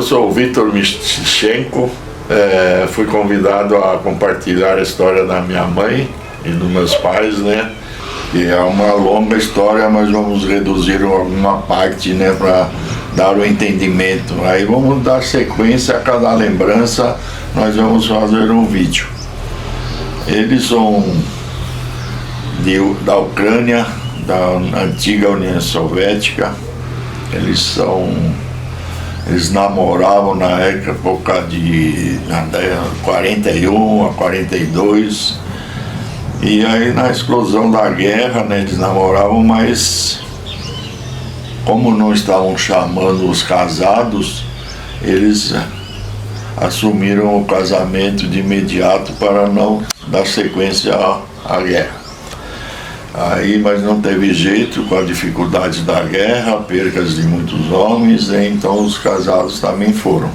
Eu sou o Vitor Michenko, fui convidado a compartilhar a história da minha mãe e dos meus pais, né? Que é uma longa história, mas vamos reduzir alguma parte, né, para dar o entendimento. Aí vamos dar sequência a cada lembrança, nós vamos fazer um vídeo. Eles são da Ucrânia, da antiga União Soviética. Eles namoravam na época de 41 a 42. E aí na explosão da guerra, né, eles namoravam, mas como não estavam chamando os casados, eles assumiram o casamento de imediato para não dar sequência à guerra. Aí, mas não teve jeito, com a dificuldade da guerra, percas de muitos homens, então os casados também foram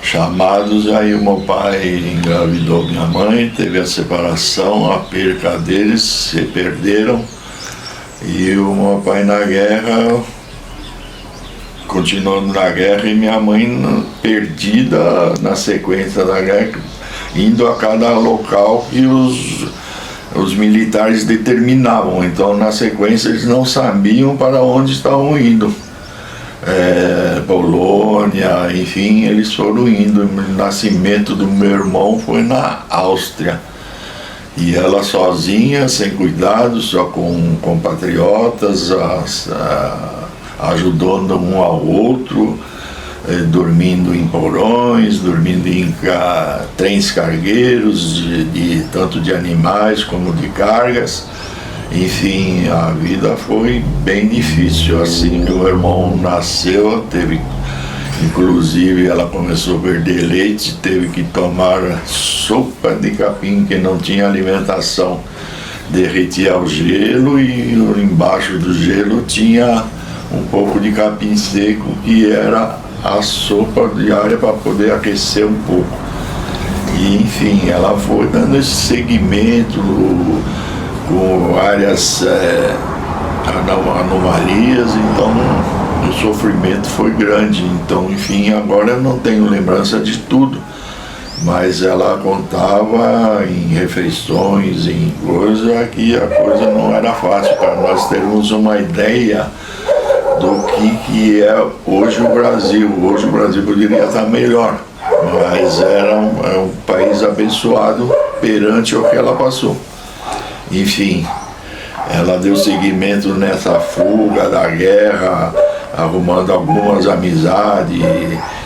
chamados. Aí o meu pai engravidou minha mãe, teve a separação, a perca deles, se perderam. E o meu pai na guerra, continuando na guerra, e minha mãe perdida na sequência da guerra, indo a cada local que os militares determinavam. Então na sequência eles não sabiam para onde estavam indo. Polônia, enfim, eles foram indo. O nascimento do meu irmão foi na Áustria. E ela sozinha, sem cuidado, só com compatriotas, ajudando um ao outro, dormindo em porões, dormindo em trens cargueiros, tanto de animais como de cargas. Enfim, a vida foi bem difícil. Assim que o irmão nasceu, inclusive ela começou a perder leite, teve que tomar sopa de capim, que não tinha alimentação. Derretia o gelo e embaixo do gelo tinha um pouco de capim seco, que era a sopa diária para poder aquecer um pouco. E enfim, ela foi dando esse segmento com várias anomalias, então o sofrimento foi grande. Então, enfim, agora eu não tenho lembrança de tudo, mas ela contava em refeições, em coisa, que a coisa não era fácil, para nós termos uma ideia do que é hoje o Brasil. Hoje o Brasil poderia estar melhor, mas era um país abençoado perante o que ela passou. Enfim, ela deu seguimento nessa fuga da guerra, arrumando algumas amizades,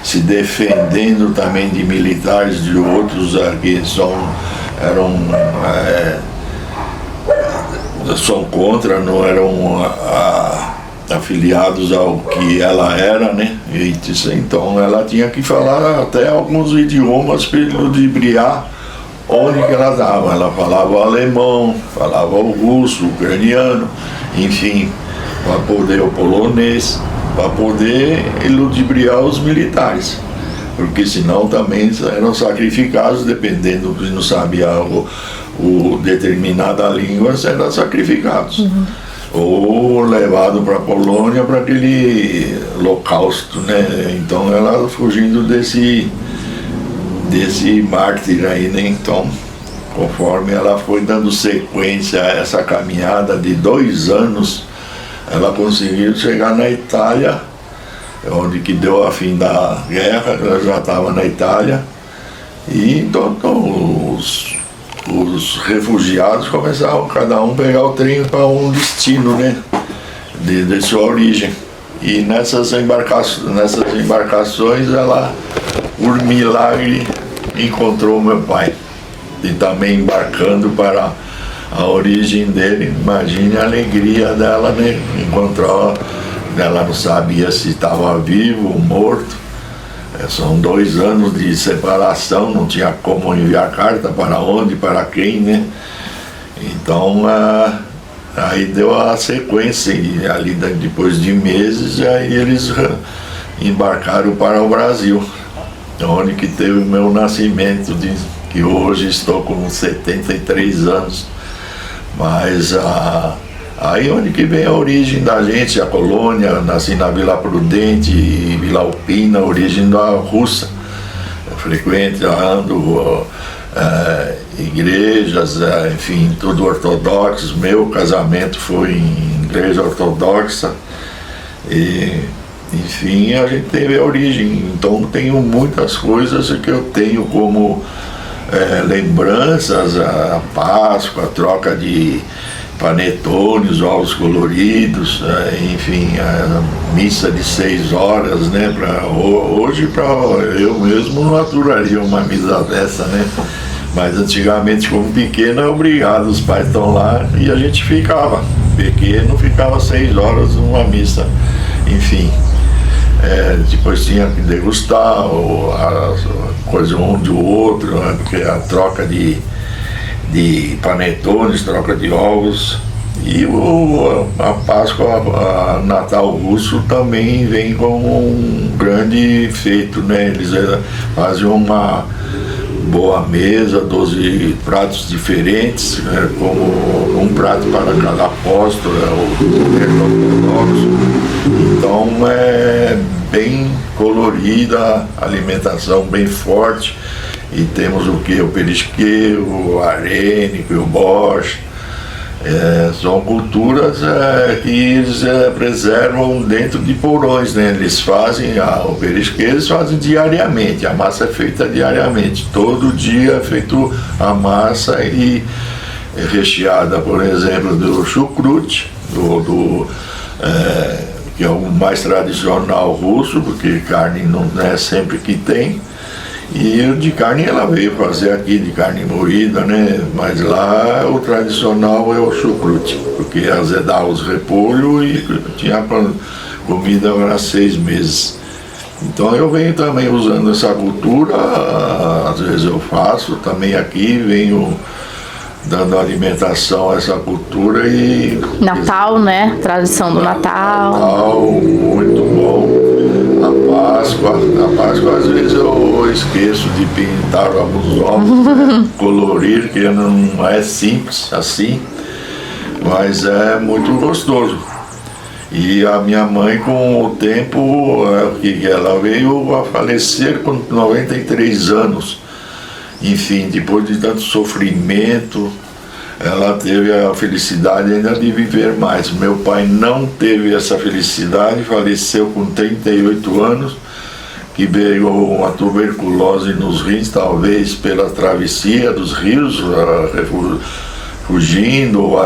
se defendendo também de militares de outros que são contra, não eram afiliados ao que ela era, né? Então ela tinha que falar até alguns idiomas para ludibriar onde que ela estava. Ela falava o alemão, falava o russo, o ucraniano, enfim, para poder o polonês, para poder ludibriar os militares, porque senão também eram sacrificados, dependendo se não sabia o determinada língua, eram sacrificados. Ou levado para a Polônia para aquele holocausto, né? Então ela fugindo desse mártir aí, né? Então, conforme ela foi dando sequência a essa caminhada de 2 anos, ela conseguiu chegar na Itália, onde que deu a fim da guerra. Ela já estava na Itália, e então os refugiados começaram cada um pegar o trem para um destino, né, de sua origem. E nessas embarcações ela, por milagre, encontrou meu pai, e também embarcando para a origem dele. Imagine a alegria dela, né? Encontrar, ela não sabia se estava vivo ou morto. São 2 anos de separação, não tinha como enviar carta para onde, para quem, né? Então aí deu a sequência, e ali depois de meses aí eles embarcaram para o Brasil, onde que teve o meu nascimento, que hoje estou com 73 anos. Mas Aí onde que vem a origem da gente, a colônia, nasci na Vila Prudente e Vila Alpina, a origem da russa. Eu frequentando igrejas, enfim, tudo ortodoxo. Meu casamento foi em igreja ortodoxa. E, enfim, a gente teve a origem. Então tenho muitas coisas que eu tenho como lembranças, a Páscoa, a troca de panetones, ovos coloridos, enfim, a missa de 6 horas, né? Hoje eu mesmo não aturaria uma missa dessa, né? Mas antigamente, como pequeno, obrigado, os pais estão lá e a gente ficava. Pequeno ficava 6 horas numa missa, enfim. Depois tinha que degustar a coisa um do outro, né? Porque a troca de panetones, troca de ovos. E a Páscoa, Natal russo também vem como um grande feito, né? Eles faziam uma boa mesa, 12 pratos diferentes, né? Como um prato para cada apóstolo, o ortodoxo. Então é bem colorida, a alimentação bem forte. E temos o que? O perisquê, o arênico, o borscht. São culturas que eles preservam dentro de porões, né? Eles fazem o perisquê, eles fazem diariamente, a massa é feita diariamente. Todo dia é feito a massa e recheada, por exemplo, do chucrute, que é o mais tradicional russo, porque carne não é sempre que tem. E de carne ela veio fazer aqui, de carne moída, né? Mas lá o tradicional é o chucrute, porque azedava os repolhos e tinha comida para 6 meses. Então eu venho também usando essa cultura, às vezes eu faço também aqui, venho dando alimentação a essa cultura e... Natal, né? Tradição do Natal. Natal, muito bom. A Páscoa às vezes eu esqueço de pintar alguns ovos, né? Colorir, que não é simples assim, mas é muito gostoso. E a minha mãe, com o tempo, que ela veio a falecer com 93 anos. Enfim, depois de tanto sofrimento, ela teve a felicidade ainda de viver mais. Meu pai não teve essa felicidade, faleceu com 38 anos, que veio uma tuberculose nos rins, talvez pela travessia dos rios, fugindo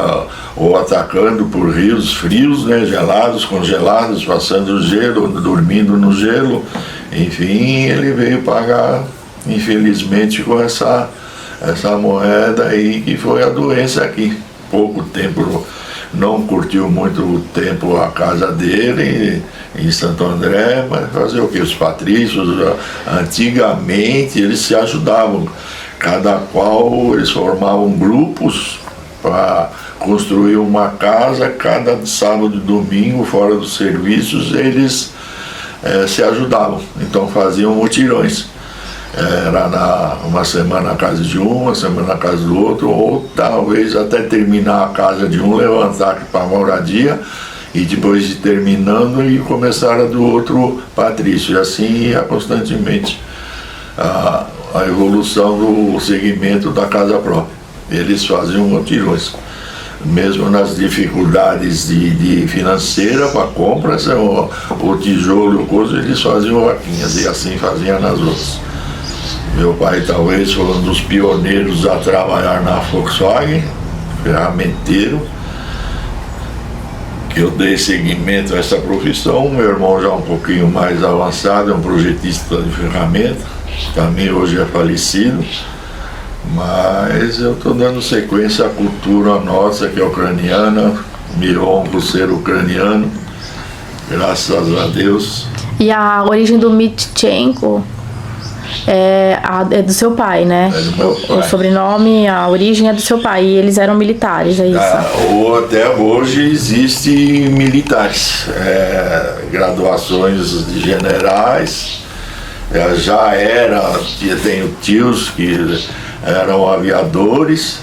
ou atacando por rios frios, né, gelados, congelados, passando gelo, dormindo no gelo. Enfim, ele veio pagar, infelizmente, com essa moeda aí, que foi a doença aqui. Pouco tempo, não curtiu muito tempo a casa dele em Santo André, mas fazer o que? Os patrícios, antigamente, eles se ajudavam. Cada qual, eles formavam grupos para construir uma casa. Cada sábado e domingo, fora dos serviços, eles se ajudavam. Então faziam mutirões. Era uma semana na casa de um, uma semana na casa do outro, ou talvez até terminar a casa de um, levantar para a moradia, e depois de terminando e começar a do outro patrício. E assim ia constantemente a evolução do segmento da casa própria. Eles faziam mutirões. Mesmo nas dificuldades de financeira para compras, o tijolo e o coisa, eles faziam vaquinhas, e assim faziam nas outras. Meu pai talvez foi um dos pioneiros a trabalhar na Volkswagen, ferramenteiro, que eu dei seguimento a essa profissão. Meu irmão já um pouquinho mais avançado, é um projetista de ferramenta, também hoje é falecido, mas eu estou dando sequência à cultura nossa, que é ucraniana, me honro por ser ucraniano, graças a Deus. E a origem do Mitchenko é do seu pai, né? É do meu pai. O sobrenome, a origem é do seu pai, e eles eram militares, é isso? Até hoje existem militares, graduações de generais, tenho tios que eram aviadores,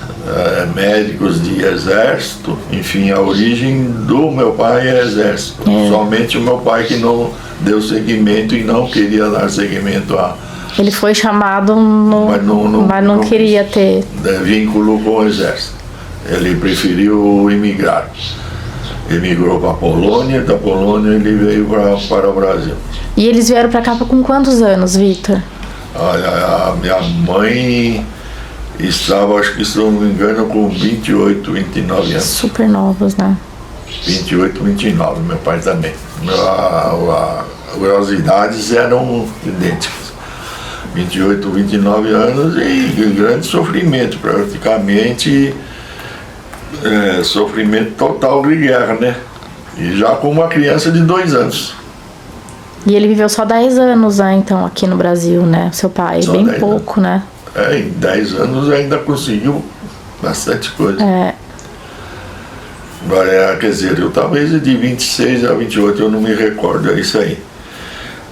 médicos de exército, enfim, a origem do meu pai é exército. Somente o meu pai que não deu seguimento e não queria dar seguimento a... Ele foi chamado, mas não queria ter vínculo com o exército. Ele preferiu emigrar. Emigrou para a Polônia, da Polônia ele veio para o Brasil. E eles vieram para cá com quantos anos, Vitor? A minha mãe estava, acho que se não me engano, com 28, 29 anos. Super novos, né? 28, 29, meu pai também. As idades eram idênticas. 28, 29 anos e grande sofrimento, praticamente sofrimento total de guerra, né? E já com uma criança de 2 anos. E ele viveu só 10 anos, né, então, aqui no Brasil, né? Seu pai, só bem pouco, anos. Né? Em 10 anos ainda conseguiu bastante coisa. Agora, quer dizer, eu talvez de 26 a 28, eu não me recordo, é isso aí.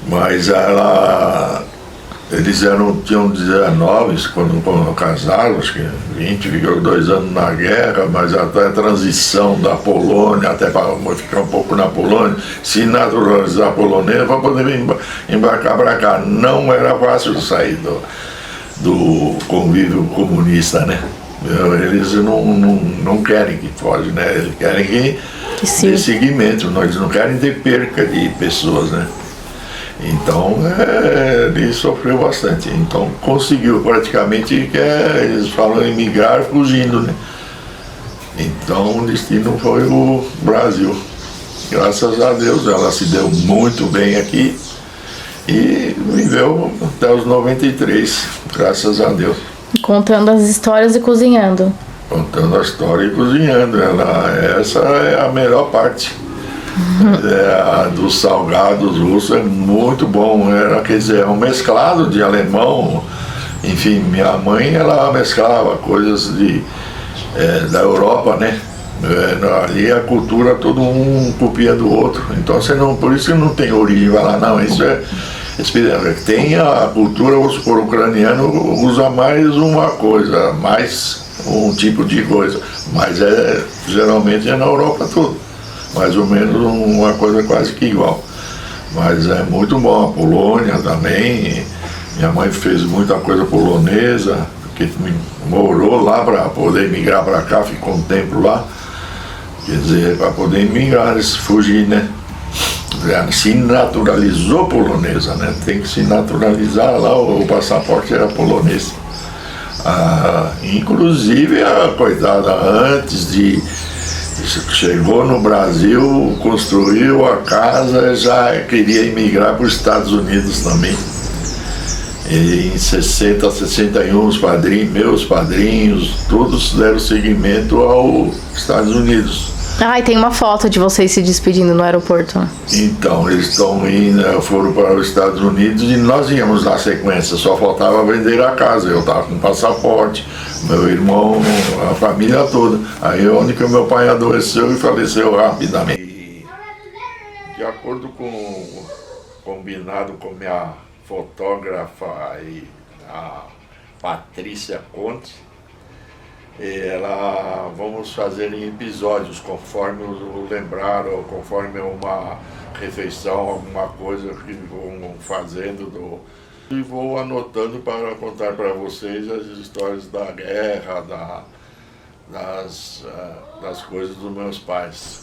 Mas eles tinham 19 quando casaram, acho que 20, ficou 2 anos na guerra, mas até a transição da Polônia, até para ficar um pouco na Polônia, se naturalizar polonesa para poder embarcar para cá. Não era fácil sair do convívio comunista, né? Eles não querem que foge, né? Eles querem que dê seguimento, eles não querem ter perca de pessoas, né? Então ele sofreu bastante. Então conseguiu praticamente, eles falam emigrar fugindo, né? Então o destino foi o Brasil. Graças a Deus ela se deu muito bem aqui e viveu até os 93, graças a Deus. Contando as histórias e cozinhando. Contando a história e cozinhando. Essa é a melhor parte. Dos salgados russos é muito bom. Quer dizer, é um mesclado de alemão. Enfim, minha mãe ela mesclava coisas da Europa, né? Ali a cultura todo um copia do outro. Então por isso que não tem origem. Vai lá, não, isso tem a cultura, vamos supor, o ucraniano usa mais uma coisa, mais um tipo de coisa, mas geralmente na Europa tudo, mais ou menos uma coisa quase que igual. Mas é muito bom, a Polônia também, minha mãe fez muita coisa polonesa, que morou lá para poder migrar para cá, ficou um tempo lá, quer dizer, para poder migrar, fugir, né? Se naturalizou polonesa, né? Tem que se naturalizar lá, o passaporte era polonês. Inclusive a coitada antes chegou no Brasil, construiu a casa, já queria emigrar para os Estados Unidos também. E em 60, 61, meus padrinhos, todos deram seguimento aos Estados Unidos. E tem uma foto de vocês se despedindo no aeroporto. Então, eles foram para os Estados Unidos e nós íamos na sequência, só faltava vender a casa. Eu estava com passaporte, meu irmão, a família toda. Aí onde que o meu pai adoeceu e faleceu rapidamente. De acordo com o combinado com minha fotógrafa e a Patrícia Conte, vamos fazer em episódios, conforme o lembrar, ou conforme uma refeição, alguma coisa que vão fazendo. E vou anotando para contar para vocês as histórias da guerra, das coisas dos meus pais.